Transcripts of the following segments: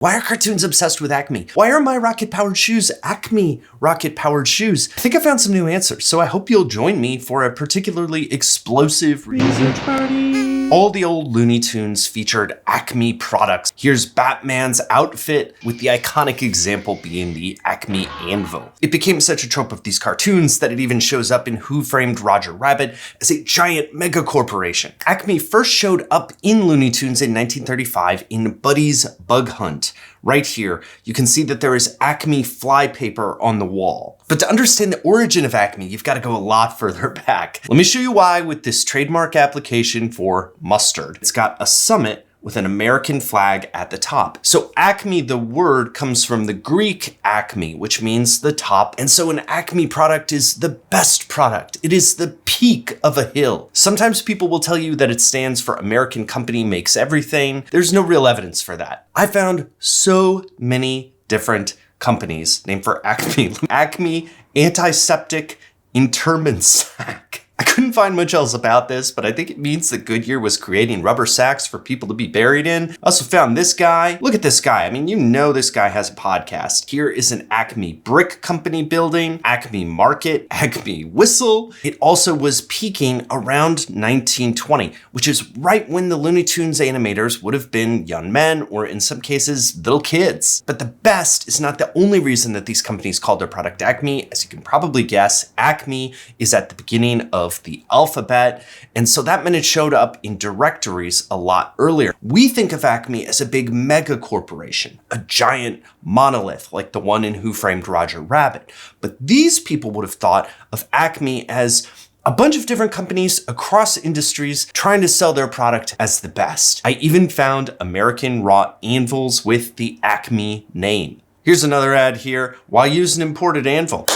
Why are cartoons obsessed with Acme? Why are my rocket-powered shoes Acme rocket-powered shoes? I think I found some new answers, so I hope you'll join me for a particularly explosive research party. All the old Looney Tunes featured Acme products. Here's Batman's outfit, with the iconic example being the Acme anvil. It became such a trope of these cartoons that it even shows up in Who Framed Roger Rabbit as a giant mega corporation. Acme first showed up in Looney Tunes in 1935 in Buddy's Bug Hunt. Right here, you can see that there is Acme flypaper on the wall. But to understand the origin of Acme, you've got to go a lot further back. Let me show you why with this trademark application for mustard. It's got a summit with an American flag at the top. So Acme, the word, comes from the Greek acme, which means the top. And so an Acme product is the best product. It is the peak of a hill. Sometimes people will tell you that it stands for American company makes everything. There's no real evidence for that. I found so many different companies named for Acme. Acme Antiseptic Interment Sack. I couldn't find much else about this, but I think it means that Goodyear was creating rubber sacks for people to be buried in. I also found this guy. Look at this guy. I mean, you know this guy has a podcast. Here is an Acme Brick Company building, Acme Market, Acme Whistle. It also was peaking around 1920, which is right when the Looney Tunes animators would have been young men, or in some cases, little kids. But the best is not the only reason that these companies called their product Acme. As you can probably guess, Acme is at the beginning of the alphabet, and so that meant it showed up in directories a lot earlier. We think of Acme as a big mega corporation, a giant monolith like the one in Who Framed Roger Rabbit. But these people would have thought of Acme as a bunch of different companies across industries trying to sell their product as the best. I even found American wrought anvils with the Acme name. Here's another ad here. Why use an imported anvil?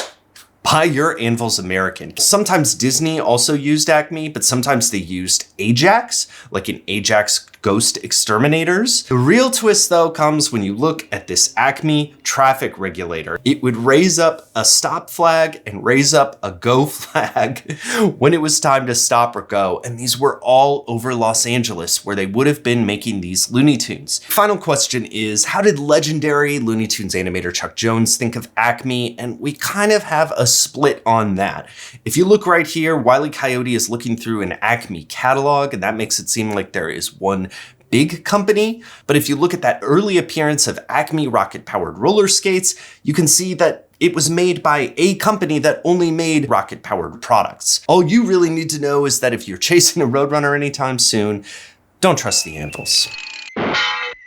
Buy your anvils American. Sometimes Disney also used Acme, but sometimes they used Ajax, like in Ajax Ghost Exterminators. The real twist though comes when you look at this Acme traffic regulator. It would raise up a stop flag and raise up a go flag when it was time to stop or go. And these were all over Los Angeles where they would have been making these Looney Tunes. Final question is, how did legendary Looney Tunes animator Chuck Jones think of Acme? And we kind of have a split on that. If you look right here, Wile E. Coyote is looking through an Acme catalog, and that makes it seem like there is one big company. But if you look at that early appearance of Acme rocket-powered roller skates, you can see that it was made by a company that only made rocket-powered products. All you really need to know is that if you're chasing a Roadrunner anytime soon, don't trust the anvils.